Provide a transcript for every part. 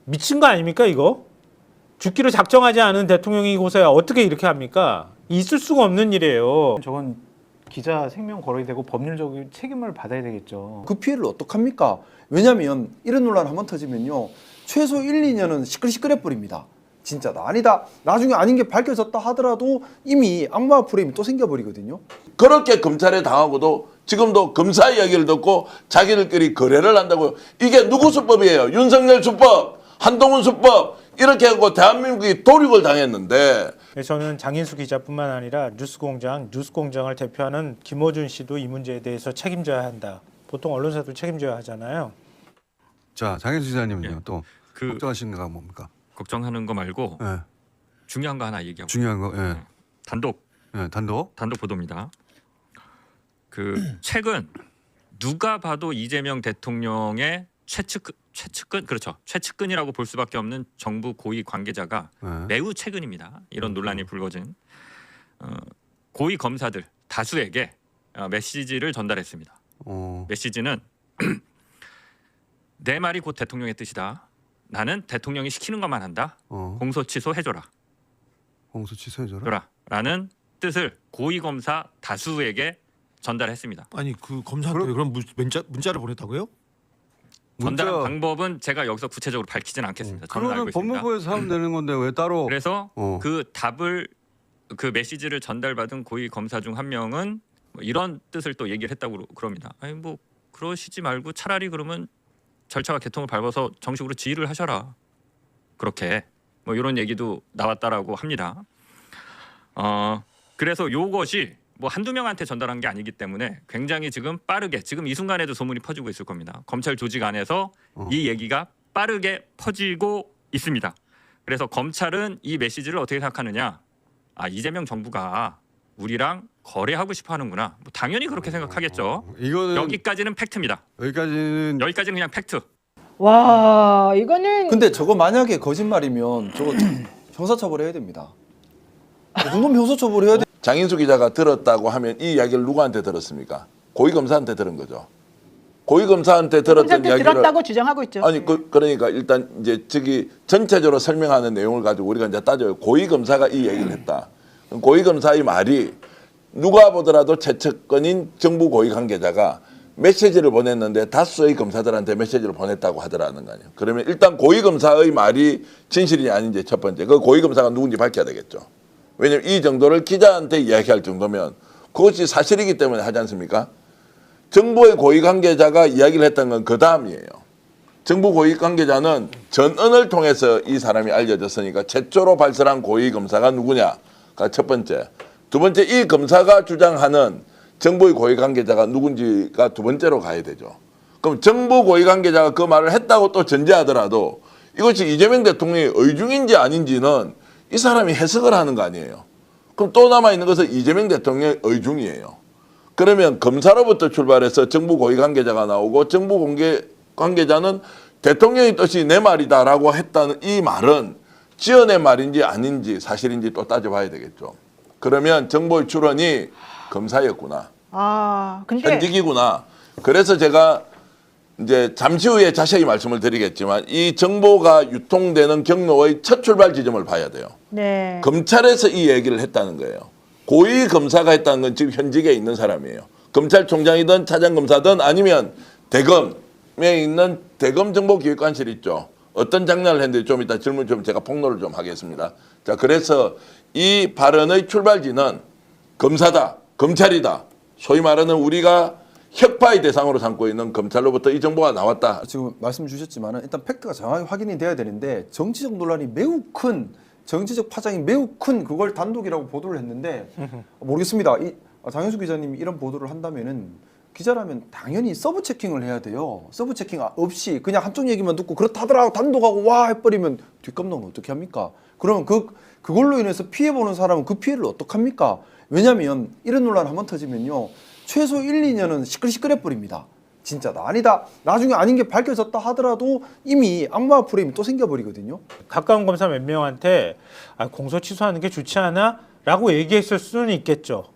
미친 거 아닙니까 이거? 죽기로 작정하지 않은 대통령이 고서야 어떻게 이렇게 합니까? 있을 수가 없는 일이에요. 저건 기자 생명 걸어야 되고 법률적인 책임을 받아야 되겠죠. 그 피해를 어떡합니까? 왜냐하면 이런 논란 한번 터지면요. 최소 1, 2년은 시끌시끌해 버립니다. 진짜다 아니다. 나중에 아닌 게 밝혀졌다 하더라도 이미 악마 프레임이 또 생겨버리거든요. 그렇게 검찰에 당하고도 지금도 검사 이야기를 듣고 자기들끼리 거래를 한다고요. 이게 누구 수법이에요? 윤석열 수법, 한동훈 수법 이렇게 하고 대한민국이 도륙을 당했는데 저는 장인수 기자뿐만 아니라 뉴스공장을 대표하는 김어준 씨도 이 문제에 대해서 책임져야 한다. 보통 언론사도 책임져야 하잖아요. 자, 장현수 기자님은요. 예. 또 걱정하시는 거가 뭡니까? 걱정하는 거 말고 예. 중요한 거 하나 얘기하고 중요한 거. 예. 단독 단독. 보도입니다. 최근 누가 봐도 이재명 대통령의 최측근 그렇죠. 최측근이라고 볼 수밖에 없는 정부 고위 관계자가 매우 최근입니다. 이런 논란이 불거진 고위 검사들 다수에게 메시지를 전달했습니다. 메시지는 내 말이 곧 대통령의 뜻이다. 나는 대통령이 시키는 것만 한다. 공소 취소해줘라. 공소 취소해줘라. 라는 뜻을 고위 검사 다수에게 전달했습니다. 아니 그 검사한테 그럼 문자를 보냈다고요? 전달한 방법은 제가 여기서 구체적으로 밝히지는 않겠습니다. 저는 알고 그거는 있습니다. 법무부에서 하면 되는 건데 왜 따로? 그래서 그 메시지를 전달받은 고위 검사 중 한 명은 뭐 이런 뜻을 또 얘기를 했다고 그럽니다. 아니 뭐 그러시지 말고 차라리 그러면 절차와 개통을 밟아서 정식으로 지휘를 하셔라. 그렇게 뭐 이런 얘기도 나왔다라고 합니다. 그래서 요것이 뭐 한두 명한테 전달한 게 아니기 때문에 굉장히 지금 빠르게 지금 이 순간에도 소문이 퍼지고 있을 겁니다. 검찰 조직 안에서 이 얘기가 빠르게 퍼지고 있습니다. 그래서 검찰은 이 메시지를 어떻게 생각하느냐? 이재명 정부가 우리랑 거래하고 싶어 하는구나. 뭐 당연히 그렇게 생각하겠죠. 이거는 여기까지는 팩트입니다. 여기까지는 그냥 팩트. 와, 이거는 근데 저거 만약에 거짓말이면 저거 형사처벌해야 됩니다. 그 정도면 형사처벌해야 돼. 장인수 기자가 들었다고 하면 이 이야기를 누구한테 들었습니까? 고위 검사한테 들은 거죠. 고위 검사한테 들었던 검사한테 이야기를 들었다고 주장하고 있죠. 아니 그러니까 일단 이제 저기 전체적으로 설명하는 내용을 가지고 우리가 이제 따져요. 고위 검사가 이 얘기를 했다. 고위 검사의 말이 누가 보더라도 최측근인 정부 고위 관계자가 메시지를 보냈는데 다수의 검사들한테 메시지를 보냈다고 하더라는 거 아니에요. 그러면 일단 고위 검사의 말이 진실이 아닌지 첫 번째 그 고위 검사가 누군지 밝혀야 되겠죠. 왜냐하면 이 정도를 기자한테 이야기할 정도면 그것이 사실이기 때문에 하지 않습니까? 정부의 고위 관계자가 이야기를 했던 건 그 다음이에요. 정부 고위 관계자는 전언을 통해서 이 사람이 알려졌으니까 최초로 발설한 고위 검사가 누구냐가 첫 번째. 두 번째 이 검사가 주장하는 정부의 고위 관계자가 누군지가 두 번째로 가야 되죠. 그럼 정부 고위 관계자가 그 말을 했다고 또 전제하더라도 이것이 이재명 대통령의 의중인지 아닌지는 이 사람이 해석을 하는 거 아니에요. 그럼 또 남아있는 것은 이재명 대통령의 의중이에요. 그러면 검사로부터 출발해서 정부 고위 관계자가 나오고 정부 관계자는 대통령의 뜻이 내 말이다라고 했다는 이 말은 지어낸 말인지 아닌지 사실인지 또 따져봐야 되겠죠. 그러면 정보의 출원이 검사였구나. 근데 현직이구나. 그래서 제가 이제 잠시 후에 자세히 말씀을 드리겠지만 이 정보가 유통되는 경로의 첫 출발 지점을 봐야 돼요. 네. 검찰에서 이 얘기를 했다는 거예요. 고위 검사가 했다는 건 지금 현직에 있는 사람이에요. 검찰총장이든 차장검사든 아니면 대검에 있는 대검정보기획관실 있죠. 어떤 장난을 했는데 좀 이따 질문 좀 제가 폭로를 좀 하겠습니다. 자, 그래서 이 발언의 출발지는 검사다, 검찰이다. 소위 말하는 우리가 혁파의 대상으로 삼고 있는 검찰로부터 이 정보가 나왔다. 지금 말씀 주셨지만 일단 팩트가 정확히 확인이 돼야 되는데 정치적 논란이 매우 큰 정치적 파장이 매우 큰 그걸 단독이라고 보도를 했는데 모르겠습니다. 장현수 기자님이 이런 보도를 한다면은 기자라면 당연히 서브 체킹을 해야 돼요. 서브 체킹 없이 그냥 한쪽 얘기만 듣고 그렇다더라고 단독하고 와 해버리면 뒷감당은 어떻게 합니까? 그러면 그걸로 인해서 피해 보는 사람은 그 피해를 어떡합니까? 왜냐하면 이런 논란 한번 터지면요 최소 1, 2년은 시끌시끌해 버립니다. 진짜다 아니다. 나중에 아닌 게 밝혀졌다 하더라도 이미 악마 프레임이 또 생겨버리거든요. 가까운 검사 몇 명한테 공소 취소하는 게 좋지 않아? 라고 얘기했을 수는 있겠죠.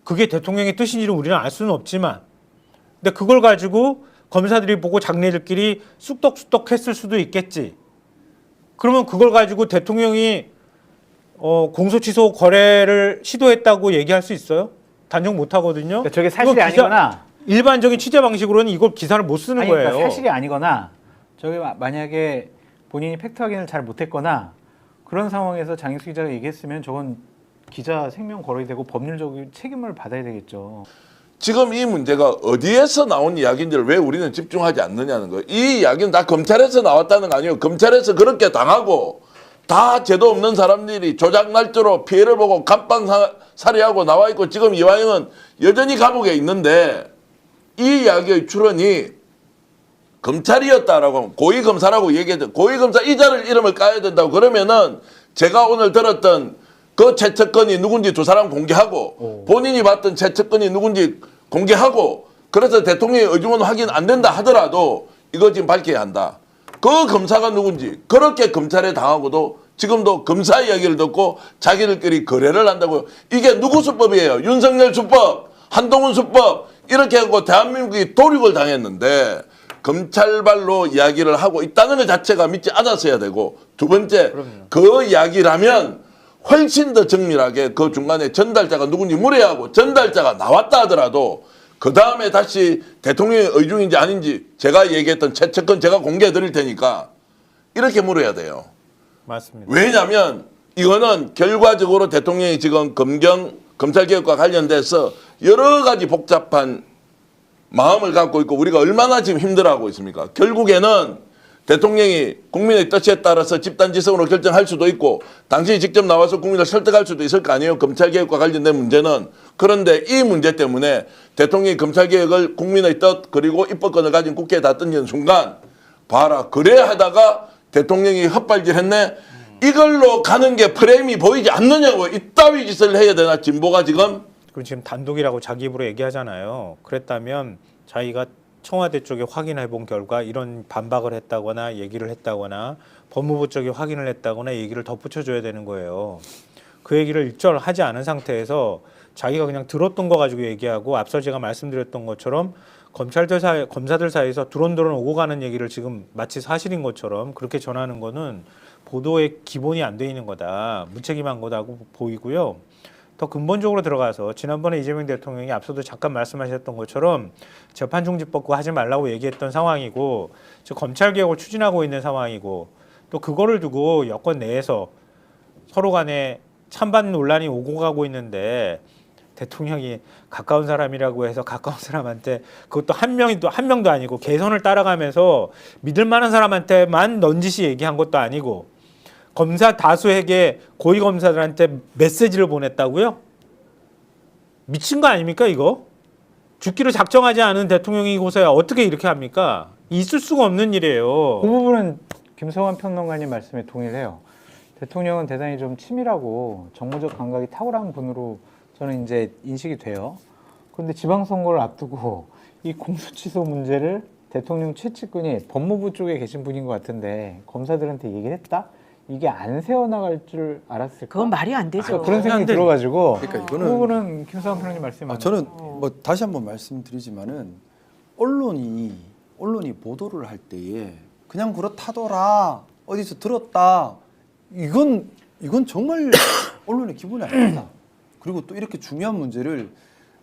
그게 대통령의 뜻인지는 우리는 알 수는 없지만 근데 그걸 가지고 검사들이 보고 장례들끼리 쑥덕쑥덕 했을 수도 있겠지. 그러면 그걸 가지고 대통령이 공소 취소 거래를 시도했다고 얘기할 수 있어요? 단정 못 하거든요. 그러니까 저게 이거 사실이 아니거나 일반적인 취재 방식으로는 이걸 기사를 못 쓰는 아니, 거예요. 그러니까 사실이 아니거나 저게 만약에 본인이 팩트 확인을 잘 못했거나 그런 상황에서 장익수 기자가 얘기했으면 저건 기자 생명 거래이 되고 법률적인 책임을 받아야 되겠죠. 지금 이 문제가 어디에서 나온 이야기인지를 왜 우리는 집중하지 않느냐는 거예요. 이 이야기는 다 검찰에서 나왔다는 거 아니에요. 검찰에서 그렇게 당하고 다 죄도 없는 사람들이 조작 날조로 피해를 보고 감방 살해하고 나와 있고 지금 이화영은 여전히 감옥에 있는데 이 이야기의 출원이 검찰이었다라고 하면 고위검사라고 얘기해도 고위검사 이자를 이름을 까야 된다고 그러면은 제가 오늘 들었던 그 최측근이 누군지 두 사람 공개하고 본인이 봤던 최측근이 누군지 공개하고 그래서 대통령의 의중은 확인 안 된다 하더라도 이거 지금 밝혀야 한다. 그 검사가 누군지 그렇게 검찰에 당하고도 지금도 검사 이야기를 듣고 자기들끼리 거래를 한다고요. 이게 누구 수법이에요? 윤석열 수법, 한동훈 수법 이렇게 하고 대한민국이 도륙을 당했는데 검찰발로 이야기를 하고 있다는 것 자체가 믿지 않았어야 되고 두 번째 그 이야기라면 훨씬 더 정밀하게 그 중간에 전달자가 누군지 물어야 하고 전달자가 나왔다 하더라도 그 다음에 다시 대통령의 의중인지 아닌지 제가 얘기했던 최측근 제가 공개해 드릴 테니까 이렇게 물어야 돼요. 맞습니다. 왜냐하면 이거는 결과적으로 대통령이 지금 검찰개혁과 관련돼서 여러 가지 복잡한 마음을 갖고 있고 우리가 얼마나 지금 힘들어하고 있습니까? 결국에는 대통령이 국민의 뜻에 따라서 집단지성으로 결정할 수도 있고 당신이 직접 나와서 국민을 설득할 수도 있을 거 아니에요. 검찰개혁과 관련된 문제는. 그런데 이 문제 때문에 대통령이 검찰개혁을 국민의 뜻 그리고 입법권을 가진 국회에 다 던지는 순간 봐라 그래 하다가 대통령이 헛발질했네. 이걸로 가는 게 프레임이 보이지 않느냐고. 이따위 짓을 해야 되나 진보가 지금. 그리고 지금 단독이라고 자기 입으로 얘기하잖아요. 그랬다면 자기가 청와대 쪽에 확인해 본 결과 이런 반박을 했다거나 얘기를 했다거나 법무부 쪽에 확인을 했다거나 얘기를 덧붙여줘야 되는 거예요. 그 얘기를 일절하지 않은 상태에서 자기가 그냥 들었던 거 가지고 얘기하고 앞서 제가 말씀드렸던 것처럼 검사들 사이에서 두런두런 오고 가는 얘기를 지금 마치 사실인 것처럼 그렇게 전하는 거는 보도의 기본이 안 돼 있는 거다. 무책임한 거다고 보이고요. 더 근본적으로 들어가서 지난번에 이재명 대통령이 앞서도 잠깐 말씀하셨던 것처럼 재판중지법과 하지 말라고 얘기했던 상황이고 검찰개혁을 추진하고 있는 상황이고 또 그거를 두고 여권 내에서 서로 간에 찬반 논란이 오고 가고 있는데 대통령이 가까운 사람이라고 해서 가까운 사람한테 그것도 한 명도 아니고 개선을 따라가면서 믿을 만한 사람한테만 넌지시 얘기한 것도 아니고 검사 다수에게 고위검사들한테 메시지를 보냈다고요? 미친 거 아닙니까 이거? 죽기로 작정하지 않은 대통령이고서야 어떻게 이렇게 합니까? 있을 수가 없는 일이에요. 그 부분은 김성환 평론가님 말씀에 동의를 해요. 대통령은 대단히 좀 치밀하고 정무적 감각이 탁월한 분으로 저는 이제 인식이 돼요. 그런데 지방선거를 앞두고 이 공소취소 문제를 대통령 최측근이 법무부 쪽에 계신 분인 것 같은데 검사들한테 얘기를 했다? 이게 안 새어나갈 줄 알았을까? 그건 말이 안 되죠. 그런 생각이 들어가지고 그러니까 그 이거는 부분은 김성환 평론가님 말씀이 맞는 저는 것 같아요. 뭐 다시 한번 말씀드리지만은 언론이 보도를 할 때에 그냥 그렇다더라 어디서 들었다 이건 정말 언론의 기본이 아닙니다. 그리고 또 이렇게 중요한 문제를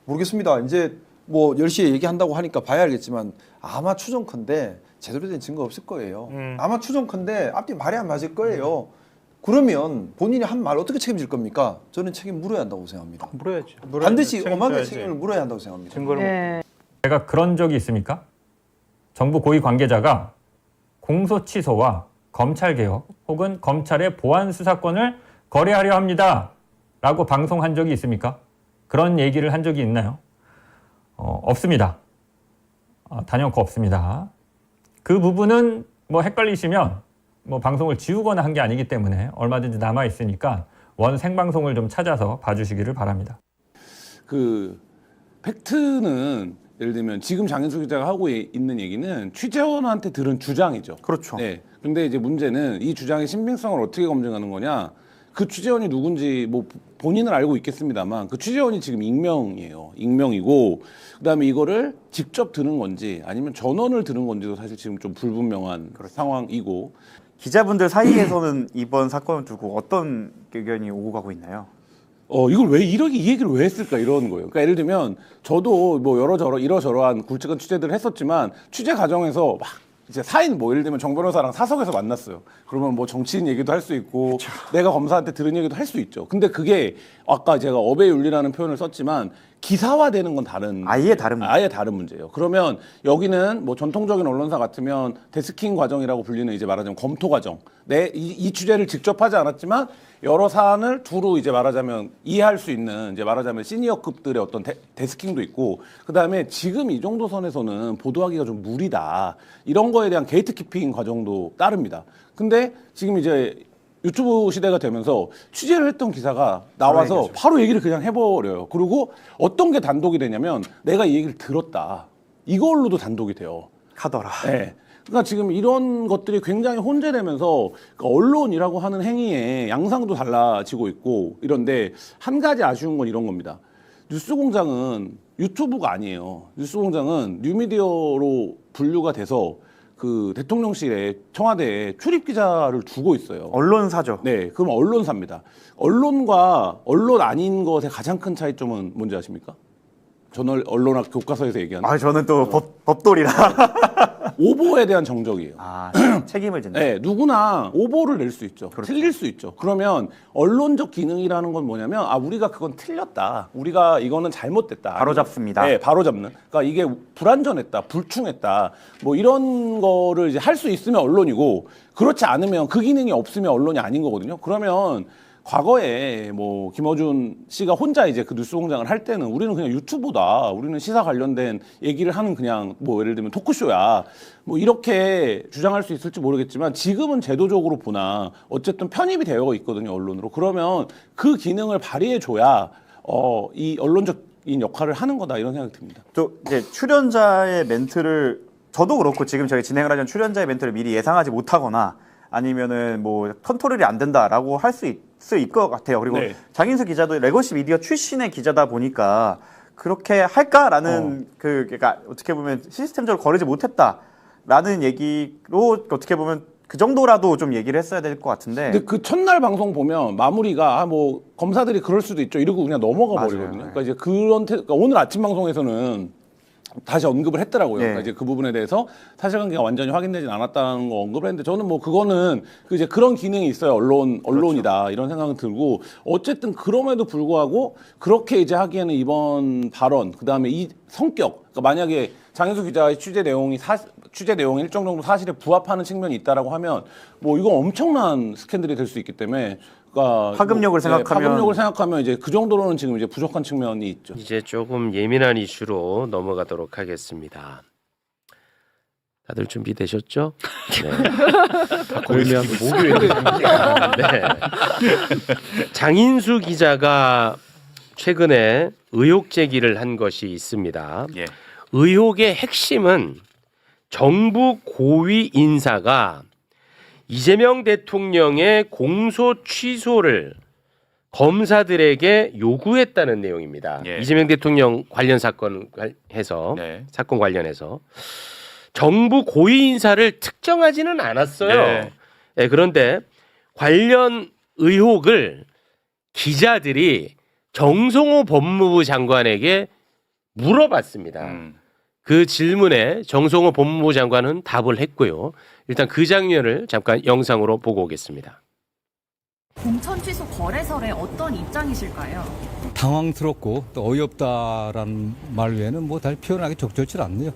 모르겠습니다. 이제 뭐 10시에 얘기한다고 하니까 봐야 알겠지만 아마 추정컨대 제대로 된 증거 없을 거예요. 아마 추정컨대 앞뒤 말이 안 맞을 거예요. 그러면 본인이 한 말 어떻게 책임질 겁니까? 저는 책임 물어야 한다고 생각합니다. 물어야죠. 반드시 책임져야지. 엄하게 책임을 물어야 한다고 생각합니다. 증거를 네. 제가 그런 적이 있습니까? 정부 고위 관계자가 공소 취소와 검찰 개혁 혹은 검찰의 보안 수사권을 거래하려 합니다. 라고 방송한 적이 있습니까? 그런 얘기를 한 적이 있나요? 없습니다. 단연코 없습니다. 그 부분은 뭐 헷갈리시면 뭐 방송을 지우거나 한 게 아니기 때문에 얼마든지 남아 있으니까 원 생방송을 좀 찾아서 봐주시기를 바랍니다. 그 팩트는 예를 들면 지금 장현수 기자가 하고 있는 얘기는 취재원한테 들은 주장이죠. 그렇죠. 네. 근데 이제 문제는 이 주장의 신빙성을 어떻게 검증하는 거냐? 그 취재원이 누군지 뭐 본인은 알고 있겠습니다만 그 취재원이 지금 익명이에요. 익명이고 그다음에 이거를 직접 들은 건지 아니면 전원을 들은 건지도 사실 지금 좀 불분명한 상황이고 기자분들 사이에서는 이번 사건을 두고 어떤 의견이 오고 가고 있나요? 이걸 왜 이 얘기를 왜 했을까 이런 거예요. 그러니까 예를 들면 저도 뭐 이러저러한 굵직한 취재들을 했었지만 취재 과정에서 막 이제 사인 뭐 예를 들면 정 변호사랑 사석에서 만났어요. 그러면 뭐 정치인 얘기도 할 수 있고 내가 검사한테 들은 얘기도 할 수 있죠. 근데 그게 아까 제가 업의 윤리라는 표현을 썼지만 기사화되는 건 아예 다른 문제예요. 그러면 여기는 뭐 전통적인 언론사 같으면 데스킹 과정이라고 불리는 이제 말하자면 검토 과정. 이 취재를 직접 하지 않았지만 여러 사안을 두루 이제 말하자면 이해할 수 있는 이제 말하자면 시니어급들의 어떤 데스킹도 있고 그다음에 지금 이 정도 선에서는 보도하기가 좀 무리다. 이런 거에 대한 게이트키핑 과정도 따릅니다. 근데 지금 이제 유튜브 시대가 되면서 취재를 했던 기사가 나와서 바로 얘기를 그냥 해버려요. 그리고 어떤 게 단독이 되냐면 내가 이 얘기를 들었다. 이걸로도 단독이 돼요. 하더라. 네. 그러니까 지금 이런 것들이 굉장히 혼재되면서 그러니까 언론이라고 하는 행위의 양상도 달라지고 있고 이런데 한 가지 아쉬운 건 이런 겁니다. 뉴스공장은 유튜브가 아니에요. 뉴스공장은 뉴미디어로 분류가 돼서 그 대통령실에 청와대에 출입 기자를 두고 있어요. 언론사죠. 네, 그럼 언론사입니다. 언론과 언론 아닌 것의 가장 큰 차이점은 뭔지 아십니까? 저는 언론학 교과서에서 얘기하는. 저는 또 법돌이라. 오보에 대한 정적이에요. 책임을 진다. 네, 누구나 오보를 낼 수 있죠. 틀릴 수 있죠. 그러면 언론적 기능이라는 건 뭐냐면 우리가 그건 틀렸다. 우리가 이거는 잘못됐다. 바로 잡습니다. 네, 바로 잡는. 그러니까 이게 불완전했다, 불충했다. 뭐 이런 거를 이제 할 수 있으면 언론이고 그렇지 않으면 그 기능이 없으면 언론이 아닌 거거든요. 그러면 과거에 뭐 김어준 씨가 혼자 이제 그 뉴스공장을 할 때는 우리는 그냥 유튜브다. 우리는 시사 관련된 얘기를 하는 그냥 뭐 예를 들면 토크쇼야. 뭐 이렇게 주장할 수 있을지 모르겠지만 지금은 제도적으로 보나 어쨌든 편입이 되어 있거든요, 언론으로. 그러면 그 기능을 발휘해 줘야 이 언론적인 역할을 하는 거다 이런 생각이 듭니다. 또 이제 출연자의 멘트를 저도 그렇고 지금 저희 진행을 하려는 출연자의 멘트를 미리 예상하지 못하거나 아니면은 뭐 컨트롤이 안 된다라고 할 수 있을 것 같아요. 그리고 장인수 기자도 레거시 미디어 출신의 기자다 보니까 그렇게 할까라는 그러니까 어떻게 보면 시스템적으로 거르지 못했다라는 얘기로 어떻게 보면 그 정도라도 좀 얘기를 했어야 될 것 같은데. 근데 그 첫날 방송 보면 마무리가 뭐 검사들이 그럴 수도 있죠. 이러고 그냥 넘어가 버리거든요. 그러니까 이제 그러니까 오늘 아침 방송에서는 다시 언급을 했더라고요. 그러니까 이제 그 부분에 대해서 사실관계가 완전히 확인되진 않았다는 거 언급을 했는데 저는 뭐 그거는 이제 그런 기능이 있어요. 언론이다 이런 생각은 들고 어쨌든 그럼에도 불구하고 그렇게 이제 하기에는 이번 발언 그다음에 이 성격 그러니까 만약에 장인수 기자의 취재 내용이 일정 정도 사실에 부합하는 측면이 있다라고 하면 뭐 이건 엄청난 스캔들이 될 수 있기 때문에. 그러니까 파급력을 생각하면 이제 그 정도로는 지금 이제 부족한 측면이 있죠. 이제 조금 예민한 이슈로 넘어가도록 하겠습니다. 다들 준비되셨죠? 네. 골면 목요일. 네. 장인수 기자가 최근에 의혹 제기를 한 것이 있습니다. 의혹의 핵심은 정부 고위 인사가 이재명 대통령의 공소 취소를 검사들에게 요구했다는 내용입니다. 이재명 대통령 관련 사건 관련해서 정부 고위 인사를 특정하지는 않았어요. 그런데 관련 의혹을 기자들이 정성호 법무부 장관에게 물어봤습니다. 그 질문에 정성호 법무부 장관은 답을 했고요. 일단 그 장면을 잠깐 영상으로 보고 오겠습니다. 공천 취소 거래설에 어떤 입장이실까요? 당황스럽고 또 어이없다라는 말 외에는 뭐 달 표현하기 적절치 않네요.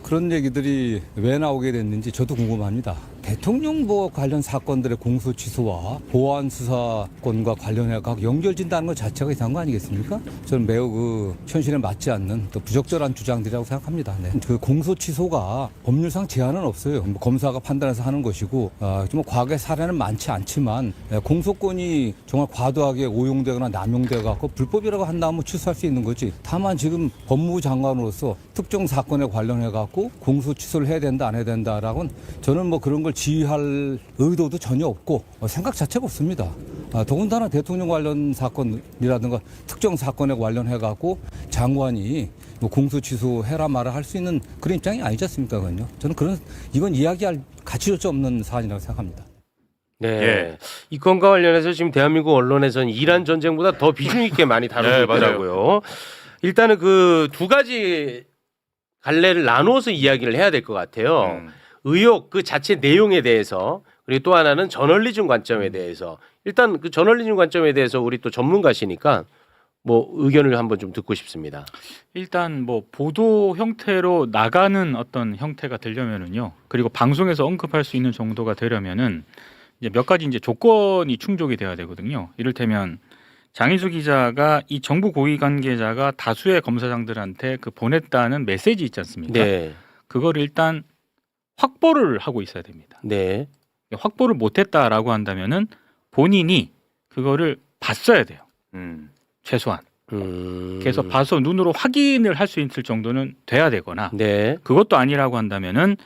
그런 얘기들이 왜 나오게 됐는지 저도 궁금합니다. 대통령 관련 사건들의 공소 취소와 보안 수사권과 관련해 갖고 연결진다는 것 자체가 이상한 거 아니겠습니까? 저는 매우 현실에 맞지 않는 또 부적절한 주장들이라고 생각합니다. 그 공소 취소가 법률상 제한은 없어요. 검사가 판단해서 하는 것이고 좀 과거의 사례는 많지 않지만 공소권이 정말 과도하게 오용되거나 남용돼 갖고 불법이라고 한다면 취소할 수 있는 거지. 다만 지금 법무부 장관으로서 특정 사건에 관련해 갖고 공소 취소를 해야 된다 안 해야 된다라고는 저는 뭐 그런 걸 지휘할 의도도 전혀 없고 생각 자체가 없습니다. 더군다나 대통령 관련 사건이라든가 특정 사건에 관련해 갖고 장관이 뭐 공소 취소해라 마라 할 수 있는 그런 입장이 아니지 않습니까? 그건요. 저는 이건 이야기할 가치조차 없는 사안이라고 생각합니다. 네. 이 건과 관련해서 지금 대한민국 언론에서는 이란 전쟁보다 더 비중 있게 많이 다루고 있더라고요. 일단은 그 두 가지 갈래를 나누어서 이야기를 해야 될 것 같아요. 의혹 그 자체 내용에 대해서 그리고 또 하나는 저널리즘 관점에 대해서 일단 그 저널리즘 관점에 대해서 우리 또 전문가시니까 뭐 의견을 한번 좀 듣고 싶습니다. 일단 뭐 보도 형태로 나가는 어떤 형태가 되려면은요. 그리고 방송에서 언급할 수 있는 정도가 되려면은 이제 몇 가지 이제 조건이 충족이 돼야 되거든요. 이를테면 장인수 기자가 이 정부 고위 관계자가 다수의 검사장들한테 그 보냈다는 메시지 있지 않습니까? 네. 그걸 일단 확보를 하고 있어야 됩니다. 네. 확보를 못했다라고 한다면은 본인이 그거를 봤어야 돼요. 최소한. 그래서 봐서 눈으로 확인을 할 수 있을 정도는 돼야 되거나 네. 그것도 아니라고 한다면은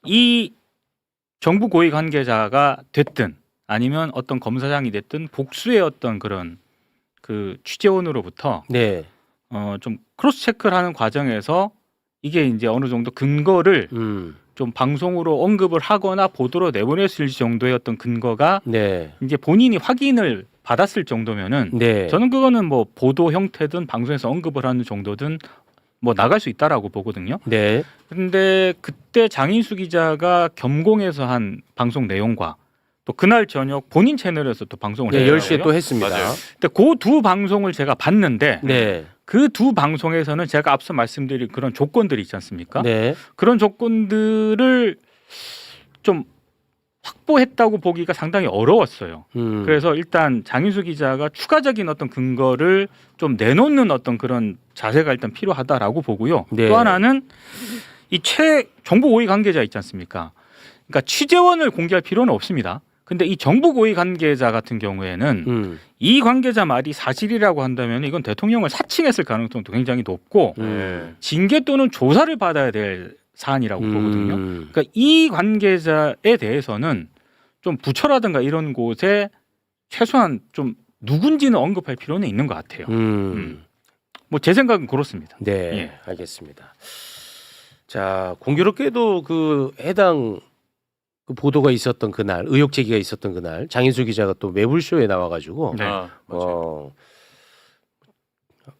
이 정부 고위 관계자가 됐든 아니면 어떤 검사장이 됐든 복수의 어떤 그런 그 취재원으로부터 네. 좀 크로스 체크를 하는 과정에서 이게 이제 어느 정도 근거를 좀 방송으로 언급을 하거나 보도로 내보낼 수 있을 정도의 어떤 근거가 네. 이제 본인이 확인을 받았을 정도면은 네. 저는 그거는 뭐 보도 형태든 방송에서 언급을 하는 정도든 뭐 나갈 수 있다라고 보거든요. 네. 근데 그때 장인수 기자가 겸공해서 한 방송 내용과 또 그날 저녁 본인 채널에서 또 방송을 네, 했어요. 10시에 또 했습니다. 근데 그 두 방송을 제가 봤는데 네. 그 두 방송에서는 제가 앞서 말씀드린 그런 조건들이 있지 않습니까? 네. 그런 조건들을 좀 확보했다고 보기가 상당히 어려웠어요. 그래서 일단 장인수 기자가 추가적인 어떤 근거를 좀 내놓는 어떤 그런 자세가 일단 필요하다라고 보고요. 네. 또 하나는 이 정부 고위 관계자 있지 않습니까? 그러니까 취재원을 공개할 필요는 없습니다. 근데 이 정부 고위 관계자 같은 경우에는 이 관계자 말이 사실이라고 한다면 이건 대통령을 사칭했을 가능성도 굉장히 높고 징계 또는 조사를 받아야 될 사안이라고 보거든요. 그러니까 이 관계자에 대해서는 좀 부처라든가 이런 곳에 최소한 좀 누군지는 언급할 필요는 있는 것 같아요. 뭐 제 생각은 그렇습니다. 네, 예. 알겠습니다. 자, 공교롭게도 그 해당 그 보도가 있었던 그날, 의혹 제기가 있었던 그날, 장인수 기자가 또 매불쇼에 나와가지고, 네.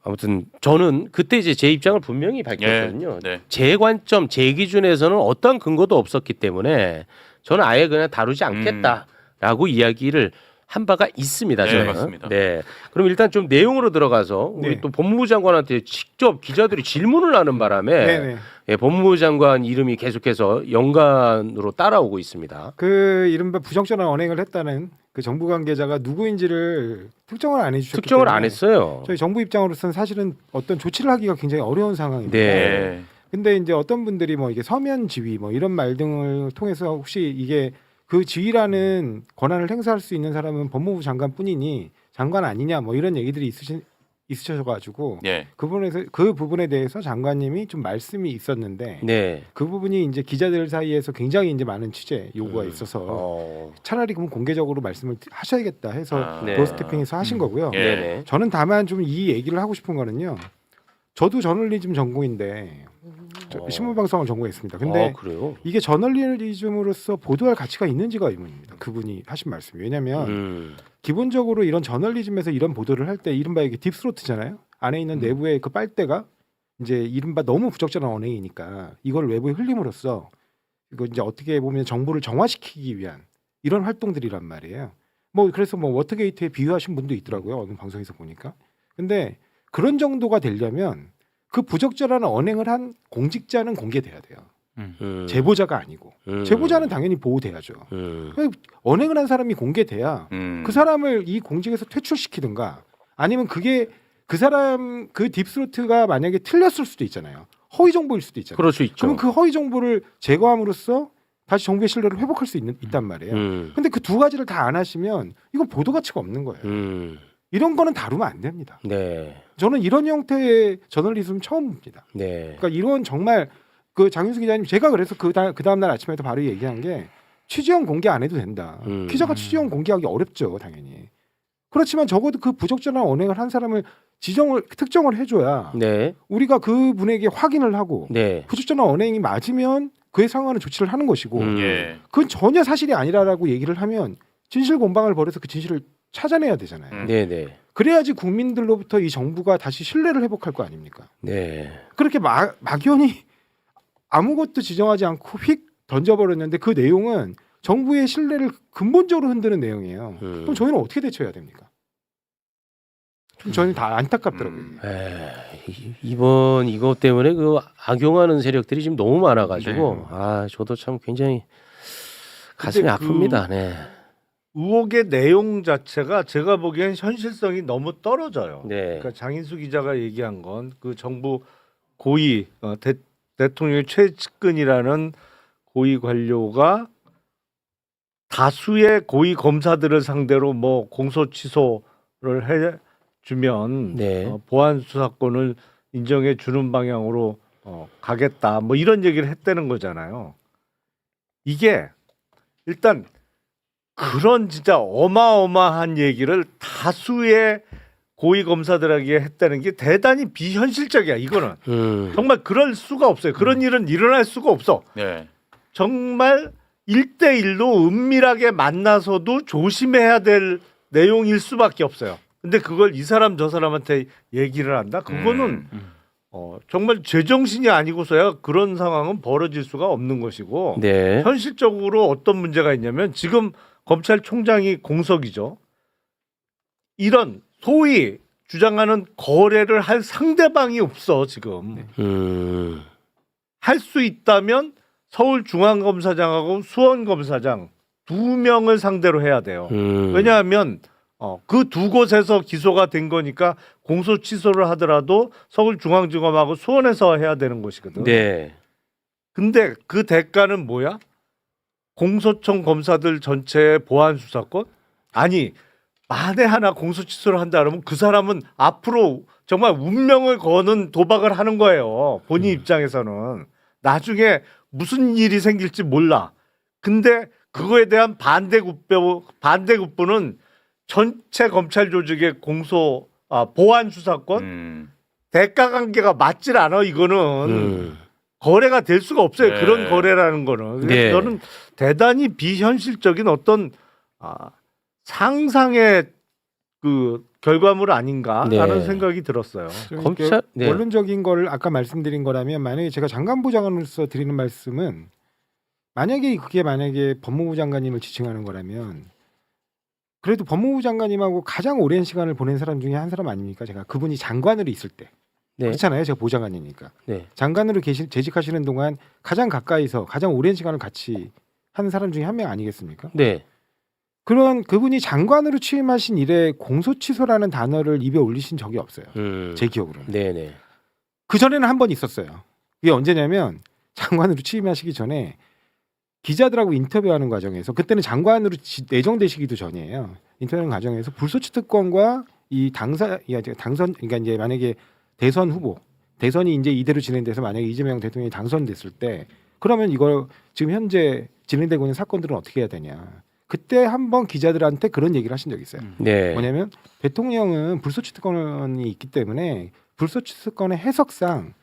아무튼 저는 그때 이제 제 입장을 분명히 밝혔거든요. 제 관점, 제 기준에서는 어떠한 근거도 없었기 때문에 저는 아예 그냥 다루지 않겠다라고 이야기를 한 바가 있습니다. 저는. 맞습니다. 네. 그럼 일단 좀 내용으로 들어가서 우리 또 법무부 장관한테 직접 기자들이 질문을 하는 바람에 예, 법무부 장관 이름이 계속해서 연관으로 따라오고 있습니다. 그 이른바 부적절한 언행을 했다는 그 정부 관계자가 누구인지를 특정을 안 해주셨기 특정을 때문에 안 했어요. 저희 정부 입장으로서는 사실은 어떤 조치를 하기가 굉장히 어려운 상황입니다. 네. 근데 이제 어떤 분들이 뭐 이게 서면 지위 뭐 이런 말 등을 통해서 혹시 이게 그 지위라는 권한을 행사할 수 있는 사람은 법무부 장관뿐이니 장관 아니냐 뭐 이런 얘기들이 있으셔가지고 그 부분에 대해서 장관님이 좀 말씀이 있었는데 네. 그 부분이 이제 기자들 사이에서 굉장히 이제 많은 취재 요구가 있어서 차라리 그럼 공개적으로 말씀을 하셔야겠다 해서 네. 도스태핑해서 하신 거고요. 네네. 저는 다만 좀 이 얘기를 하고 싶은 거는요. 저도 저널리즘 전공인데 신문방송을 전공했습니다. 근데 그래요? 이게 저널리즘으로서 보도할 가치가 있는지가 의문입니다. 그분이 하신 말씀이. 왜냐하면 기본적으로 이런 저널리즘에서 이런 보도를 할 때 이른바 이게 딥스로트잖아요. 안에 있는 내부의 그 빨대가 이제 이른바 너무 부적절한 언행이니까 이걸 외부에 흘림으로써 이거 이제 어떻게 보면 정보를 정화시키기 위한 이런 활동들이란 말이에요. 뭐 그래서 뭐 워터게이트에 비유하신 분도 있더라고요. 어느 방송에서 보니까. 근데 그런 정도가 되려면 그 부적절한 언행을 한 공직자는 공개돼야 돼요. 제보자가 아니고 제보자는 당연히 보호돼야죠. 언행을 한 사람이 공개돼야 그 사람을 이 공직에서 퇴출시키든가 아니면 그게 그 사람 그 딥스로트가 만약에 틀렸을 수도 있잖아요. 허위 정보일 수도 있잖아요. 그럴 수 있죠. 그럼 그 허위 정보를 제거함으로써 다시 정부의 신뢰를 회복할 수 있단 말이에요. 근데 그 두 가지를 다 안 하시면 이건 보도 가치가 없는 거예요. 이런 거는 다루면 안 됩니다. 네. 저는 이런 형태의 저널리즘 처음 봅니다. 네. 그러니까 이런 정말 그 장윤수 기자님 제가 그래서 그 다음 날 아침에도 바로 얘기한 게 취재원 공개 안 해도 된다. 기자가 취재원 공개하기 어렵죠, 당연히. 그렇지만 적어도 그 부적절한 언행을 한 사람을 특정을 해줘야 네. 우리가 그 분에게 확인을 하고 네. 부적절한 언행이 맞으면 그에 상응하는 조치를 하는 것이고 그건 전혀 사실이 아니라라고 얘기를 하면 진실 공방을 벌여서 그 진실을 찾아내야 되잖아요. 네네. 그래야지 국민들로부터 이 정부가 다시 신뢰를 회복할 거 아닙니까? 네. 그렇게 막연히 아무것도 지정하지 않고 휙 던져버렸는데 그 내용은 정부의 신뢰를 근본적으로 흔드는 내용이에요. 그럼 저희는 어떻게 대처해야 됩니까? 좀 저는 다 안타깝더라고요. 이번 이것 때문에 그 악용하는 세력들이 지금 너무 많아가지고 네. 아 저도 참 굉장히 가슴이 근데 아픕니다. 네. 의혹의 내용 자체가 제가 보기엔 현실성이 너무 떨어져요. 네. 그러니까 장인수 기자가 얘기한 건 그 정부 고위 대통령의 최측근이라는 고위 관료가 다수의 고위 검사들을 상대로 뭐 공소 취소를 해주면 네. 보안 수사권을 인정해 주는 방향으로 가겠다. 뭐 이런 얘기를 했다는 거잖아요. 이게 일단 그런 진짜 어마어마한 얘기를 다수의 고위 검사들에게 했다는 게 대단히 비현실적이야. 이거는 정말 그럴 수가 없어요. 그런 일은 일어날 수가 없어. 네. 정말 1대1로 은밀하게 만나서도 조심해야 될 내용일 수밖에 없어요. 근데 그걸 이 사람 저 사람한테 얘기를 한다? 그거는 정말 제정신이 아니고서야 그런 상황은 벌어질 수가 없는 것이고 네. 현실적으로 어떤 문제가 있냐면 지금 검찰총장이 공석이죠. 이런 소위 주장하는 거래를 할 상대방이 없어 지금. 할 수 있다면 서울중앙검사장하고 수원검사장 2명을 상대로 해야 돼요. 왜냐하면 그 두 곳에서 기소가 된 거니까 공소 취소를 하더라도 서울중앙지검하고 수원에서 해야 되는 것이거든. 네. 근데 그 대가는 뭐야? 공소청 검사들 전체의 보안 수사권? 아니 만에 하나 공소 취소를 한다 그러면 그 사람은 앞으로 정말 운명을 거는 도박을 하는 거예요. 본인 입장에서는. 나중에 무슨 일이 생길지 몰라. 근데 그거에 대한 반대급부는 전체 검찰 조직의 보안 수사권 대가 관계가 맞질 않아. 이거는 거래가 될 수가 없어요. 네. 그런 거래라는 거는. 그래서 네. 저는 대단히 비현실적인 어떤 상상의 그 결과물 아닌가라는 네. 생각이 들었어요. 검찰 네. 원론적인 거를 아까 말씀드린 거라면 만약에 제가 장관부 장관으로서 드리는 말씀은 만약에 법무부 장관님을 지칭하는 거라면 그래도 법무부 장관님하고 가장 오랜 시간을 보낸 사람 중에 한 사람 아닙니까? 제가 그분이 장관으로 있을 때 네. 그렇잖아요. 제가 보좌관이니까 네. 장관으로 재직하시는 동안 가장 가까이서 가장 오랜 시간을 같이 한 사람 중에 한 명 아니겠습니까? 네. 그런 그분이 장관으로 취임하신 이래 공소취소라는 단어를 입에 올리신 적이 없어요. 제 기억으로는. 네네. 그 전에는 한 번 있었어요. 그게 언제냐면 장관으로 취임하시기 전에 기자들하고 인터뷰하는 과정에서 그때는 장관으로 내정되시기도 전이에요. 인터뷰하는 과정에서 불소추 특권과 이 당선 그러니까 이제 만약에 대선 후보 대선이 이제 이대로 진행돼서 만약에 이재명 대통령이 당선됐을 때 그러면 이걸 지금 현재 진행되고 있는 사건들은 어떻게 해야 되냐. 그때 한번 기자들한테 그런 얘기를 하신 적이 있어요. 네. 뭐냐면 대통령은 불소추 특권이 있기 때문에 불소추 특권의 해석상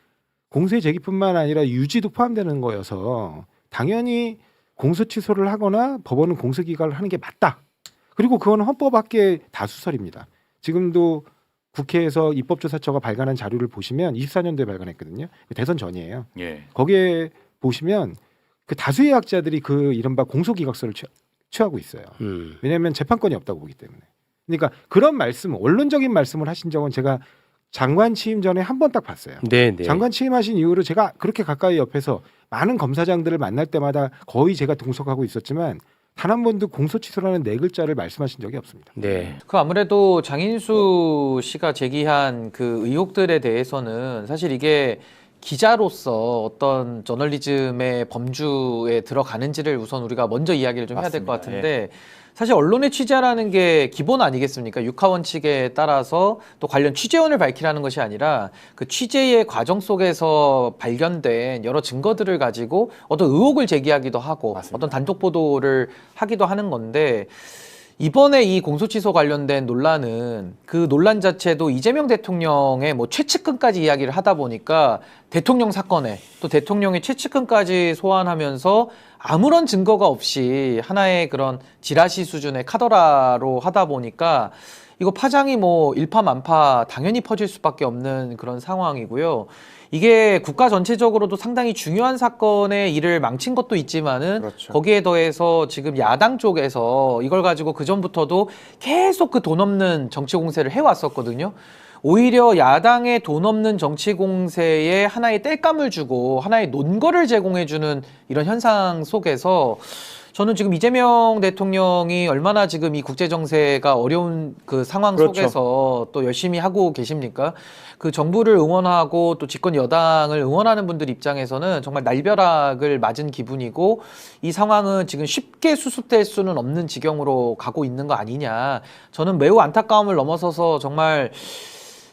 공소의 제기뿐만 아니라 유지도 포함되는 거여서 당연히 공소 취소를 하거나 법원은 공소 기각을 하는 게 맞다. 그리고 그건 헌법학계 다수설입니다. 지금도 국회에서 입법조사처가 발간한 자료를 보시면 24년도에 발간했거든요. 대선 전이에요. 예. 거기에 보시면 그 다수의 학자들이 그 이른바 공소 기각설을 취하고 있어요. 왜냐하면 재판권이 없다고 보기 때문에. 그러니까 그런 말씀, 원론적인 말씀을 하신 적은 제가 장관 취임 전에 한 번 딱 봤어요. 네, 네. 장관 취임하신 이후로 제가 그렇게 가까이 옆에서 많은 검사장들을 만날 때마다 거의 제가 동석하고 있었지만 단 한 번도 공소취소라는 네 글자를 말씀하신 적이 없습니다. 네. 그 아무래도 장인수 씨가 제기한 그 의혹들에 대해서는 사실 이게 기자로서 어떤 저널리즘의 범주에 들어가는지를 우선 우리가 먼저 이야기를 좀 해야 될 것 같은데 사실 언론의 취재라는 게 기본 아니겠습니까? 육하원칙에 따라서 또 관련 취재원을 밝히라는 것이 아니라 그 취재의 과정 속에서 발견된 여러 증거들을 가지고 어떤 의혹을 제기하기도 하고 어떤 단독 보도를 하기도 하는 건데 이번에 이 공소취소 관련된 논란은 그 논란 자체도 이재명 대통령의 뭐 최측근까지 이야기를 하다 보니까 대통령 사건에 또 대통령의 최측근까지 소환하면서 아무런 증거가 없이 하나의 그런 지라시 수준의 카더라로 하다 보니까 이거 파장이 뭐 일파만파 당연히 퍼질 수밖에 없는 그런 상황이고요. 이게 국가 전체적으로도 상당히 중요한 사건의 일을 망친 것도 있지만은 거기에 더해서 지금 야당 쪽에서 이걸 가지고 그 전부터도 계속 그 돈 없는 정치 공세를 해왔었거든요. 오히려 야당의 돈 없는 정치 공세에 하나의 땔감을 주고 하나의 논거를 제공해주는 이런 현상 속에서 저는 지금 이재명 대통령이 얼마나 지금 이 국제 정세가 어려운 그 상황 속에서 또 열심히 하고 계십니까? 그 정부를 응원하고 또 집권 여당을 응원하는 분들 입장에서는 정말 날벼락을 맞은 기분이고 이 상황은 지금 쉽게 수습될 수는 없는 지경으로 가고 있는 거 아니냐. 저는 매우 안타까움을 넘어서서 정말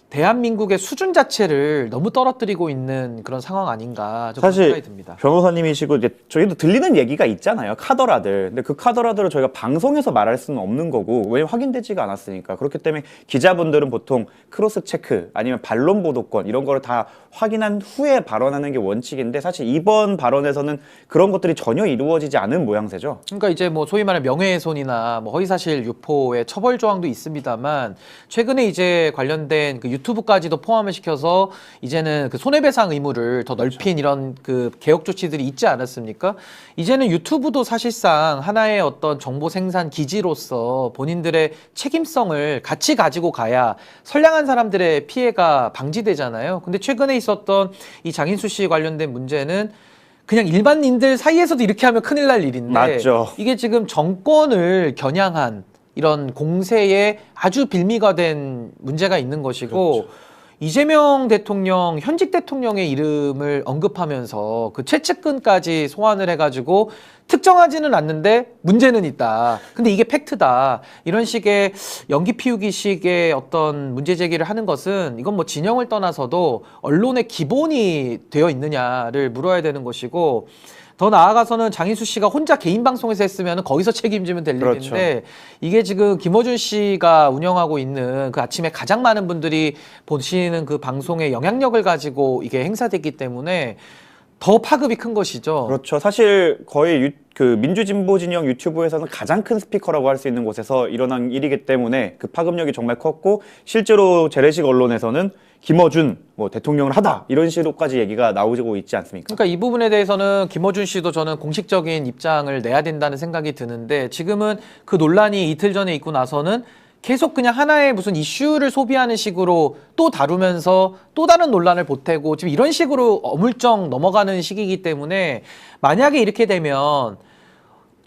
대한민국의 수준 자체를 너무 떨어뜨리고 있는 그런 상황 아닌가 좀 사실 생각이 듭니다. 변호사님이시고 이제 저희도 들리는 얘기가 있잖아요. 카더라들. 근데 그 카더라들을 저희가 방송에서 말할 수는 없는 거고 왜냐면 확인되지가 않았으니까. 그렇기 때문에 기자분들은 보통 크로스 체크 아니면 반론 보도권 이런 거를 다 확인한 후에 발언하는 게 원칙인데 사실 이번 발언에서는 그런 것들이 전혀 이루어지지 않은 모양새죠. 그러니까 이제 뭐 소위 말하는 명예훼손이나 뭐 허위사실 유포의 처벌 조항도 있습니다만 최근에 이제 관련된 그 유튜브까지도 포함을 시켜서 이제는 그 손해배상 의무를 더 넓힌 이런 그 개혁 조치들이 있지 않았습니까? 이제는 유튜브도 사실상 하나의 어떤 정보 생산 기지로서 본인들의 책임성을 같이 가지고 가야 선량한 사람들의 피해가 방지되잖아요. 근데 최근에 있었던 이 장인수 씨 관련된 문제는 그냥 일반인들 사이에서도 이렇게 하면 큰일 날 일인데 맞죠. 이게 지금 정권을 겨냥한 이런 공세에 아주 빌미가 된 문제가 있는 것이고 이재명 대통령, 현직 대통령의 이름을 언급하면서 그 최측근까지 소환을 해가지고 특정하지는 않는데 문제는 있다. 근데 이게 팩트다. 이런 식의 연기 피우기식의 어떤 문제 제기를 하는 것은 이건 뭐 진영을 떠나서도 언론의 기본이 되어 있느냐를 물어야 되는 것이고 더 나아가서는 장인수 씨가 혼자 개인 방송에서 했으면 거기서 책임지면 될 일인데 이게 지금 김어준 씨가 운영하고 있는 그 아침에 가장 많은 분들이 보시는 그 방송의 영향력을 가지고 이게 행사됐기 때문에 더 파급이 큰 것이죠. 그렇죠. 사실 거의 그 민주진보 진영 유튜브에서는 가장 큰 스피커라고 할 수 있는 곳에서 일어난 일이기 때문에 그 파급력이 정말 컸고 실제로 재래식 언론에서는 김어준 뭐 대통령을 하다 이런 식으로까지 얘기가 나오고 있지 않습니까? 그러니까 이 부분에 대해서는 김어준 씨도 저는 공식적인 입장을 내야 된다는 생각이 드는데 지금은 그 논란이 이틀 전에 있고 나서는 계속 그냥 하나의 무슨 이슈를 소비하는 식으로 또 다루면서 또 다른 논란을 보태고 지금 이런 식으로 어물쩍 넘어가는 시기이기 때문에 만약에 이렇게 되면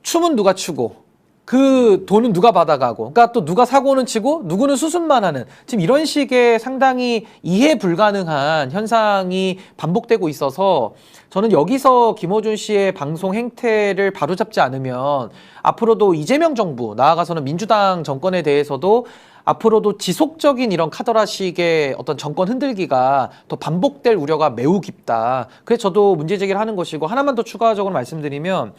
춤은 누가 추고 그 돈은 누가 받아가고 그러니까 또 누가 사고는 치고 누구는 수습만 하는 지금 이런 식의 상당히 이해 불가능한 현상이 반복되고 있어서 저는 여기서 김어준 씨의 방송 행태를 바로잡지 않으면 앞으로도 이재명 정부 나아가서는 민주당 정권에 대해서도 앞으로도 지속적인 이런 카더라식의 어떤 정권 흔들기가 더 반복될 우려가 매우 깊다. 그래서 저도 문제 제기를 하는 것이고 하나만 더 추가적으로 말씀드리면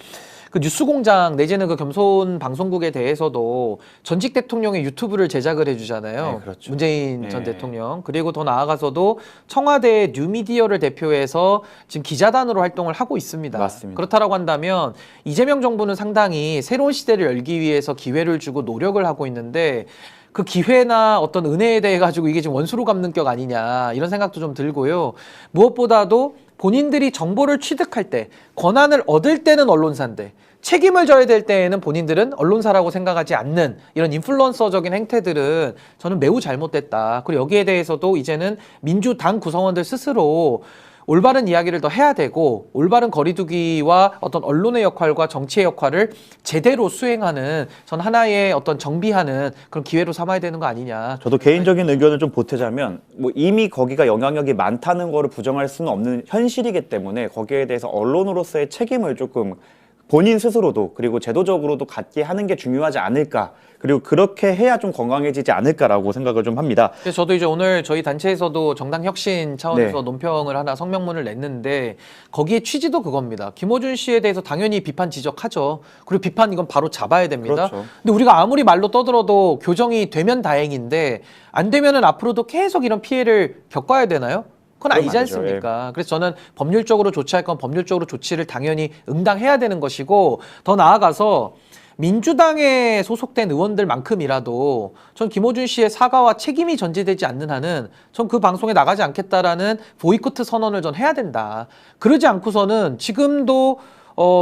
그 뉴스공장 내지는 그 겸손 방송국에 대해서도 전직 대통령의 유튜브를 제작을 해주잖아요. 네, 그렇죠. 문재인 전 대통령. 그리고 더 나아가서도 청와대 뉴미디어를 대표해서 지금 기자단으로 활동을 하고 있습니다. 맞습니다. 그렇다라고 한다면 이재명 정부는 상당히 새로운 시대를 열기 위해서 기회를 주고 노력을 하고 있는데 그 기회나 어떤 은혜에 대해 가지고 이게 지금 원수로 갚는 격 아니냐 이런 생각도 좀 들고요. 무엇보다도 본인들이 정보를 취득할 때 권한을 얻을 때는 언론사인데 책임을 져야 될 때에는 본인들은 언론사라고 생각하지 않는 이런 인플루언서적인 행태들은 저는 매우 잘못됐다. 그리고 여기에 대해서도 이제는 민주당 구성원들 스스로 올바른 이야기를 더 해야 되고 올바른 거리두기와 어떤 언론의 역할과 정치의 역할을 제대로 수행하는 전 하나의 어떤 정비하는 그런 기회로 삼아야 되는 거 아니냐. 저도 개인적인 의견을 좀 보태자면 뭐 이미 거기가 영향력이 많다는 거를 부정할 수는 없는 현실이기 때문에 거기에 대해서 언론으로서의 책임을 조금 본인 스스로도 그리고 제도적으로도 갖게 하는 게 중요하지 않을까. 그리고 그렇게 해야 좀 건강해지지 않을까라고 생각을 좀 합니다. 그래서 저도 이제 오늘 저희 단체에서도 정당 혁신 차원에서 네. 논평을 하나 성명문을 냈는데 거기에 취지도 그겁니다. 김어준 씨에 대해서 당연히 비판 지적하죠. 그리고 비판 이건 바로 잡아야 됩니다. 그렇죠. 근데 우리가 아무리 말로 떠들어도 교정이 되면 다행인데 안 되면은 앞으로도 계속 이런 피해를 겪어야 되나요? 그건 아니지 그건 아니죠. 않습니까? 그래서 저는 법률적으로 조치할 건 법률적으로 조치를 당연히 응당해야 되는 것이고 더 나아가서 민주당에 소속된 의원들만큼이라도 전 김어준 씨의 사과와 책임이 전제되지 않는 한은 전 그 방송에 나가지 않겠다라는 보이콧 선언을 전 해야 된다. 그러지 않고서는 지금도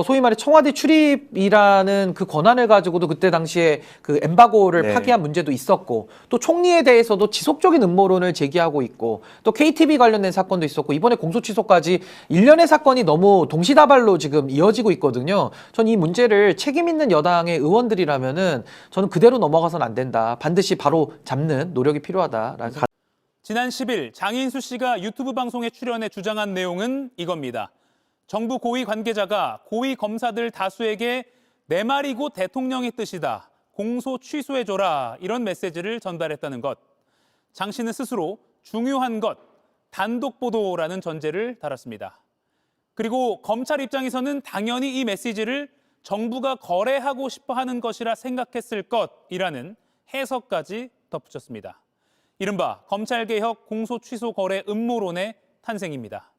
소위 말해 청와대 출입이라는 그 권한을 가지고도 그때 당시에 그 엠바고를 네. 파기한 문제도 있었고 또 총리에 대해서도 지속적인 음모론을 제기하고 있고 또 KTV 관련된 사건도 있었고 이번에 공소 취소까지 일련의 사건이 너무 동시다발로 지금 이어지고 있거든요. 전 이 문제를 책임 있는 여당의 의원들이라면은 저는 그대로 넘어가서는 안 된다. 반드시 바로 잡는 노력이 필요하다라는 생각. 지난 10일 장인수 씨가 유튜브 방송에 출연해 주장한 내용은 이겁니다. 정부 고위 관계자가 고위 검사들 다수에게 내 말이 곧 대통령의 뜻이다. 공소 취소해줘라. 이런 메시지를 전달했다는 것. 장 씨는 스스로 중요한 것, 단독 보도라는 전제를 달았습니다. 그리고 검찰 입장에서는 당연히 이 메시지를 정부가 거래하고 싶어 하는 것이라 생각했을 것이라는 해석까지 덧붙였습니다. 이른바 검찰개혁 공소 취소 거래 음모론의 탄생입니다.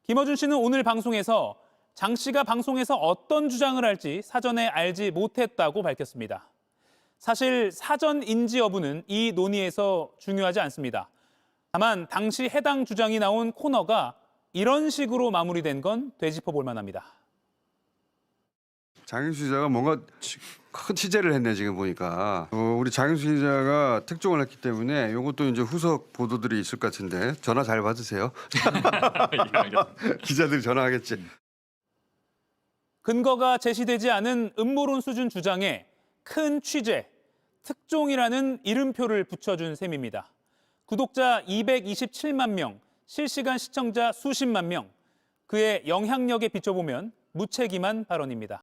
김어준 씨는 오늘 방송에서 장 씨가 방송에서 어떤 주장을 할지 사전에 알지 못했다고 밝혔습니다. 사실 사전 인지 여부는 이 논의에서 중요하지 않습니다. 다만 당시 해당 주장이 나온 코너가 이런 식으로 마무리된 건 되짚어볼 만합니다. 장인수 기자가 뭔가 큰 취재를 했네 지금 보니까. 우리 장인수 기자가 특종을 했기 때문에 이것도 이제 후속 보도들이 있을 것 같은데 전화 잘 받으세요. 기자들이 전화하겠지. 근거가 제시되지 않은 음모론 수준 주장에 큰 취재, 특종이라는 이름표를 붙여준 셈입니다. 구독자 227만 명, 실시간 시청자 수십만 명, 그의 영향력에 비춰보면 무책임한 발언입니다.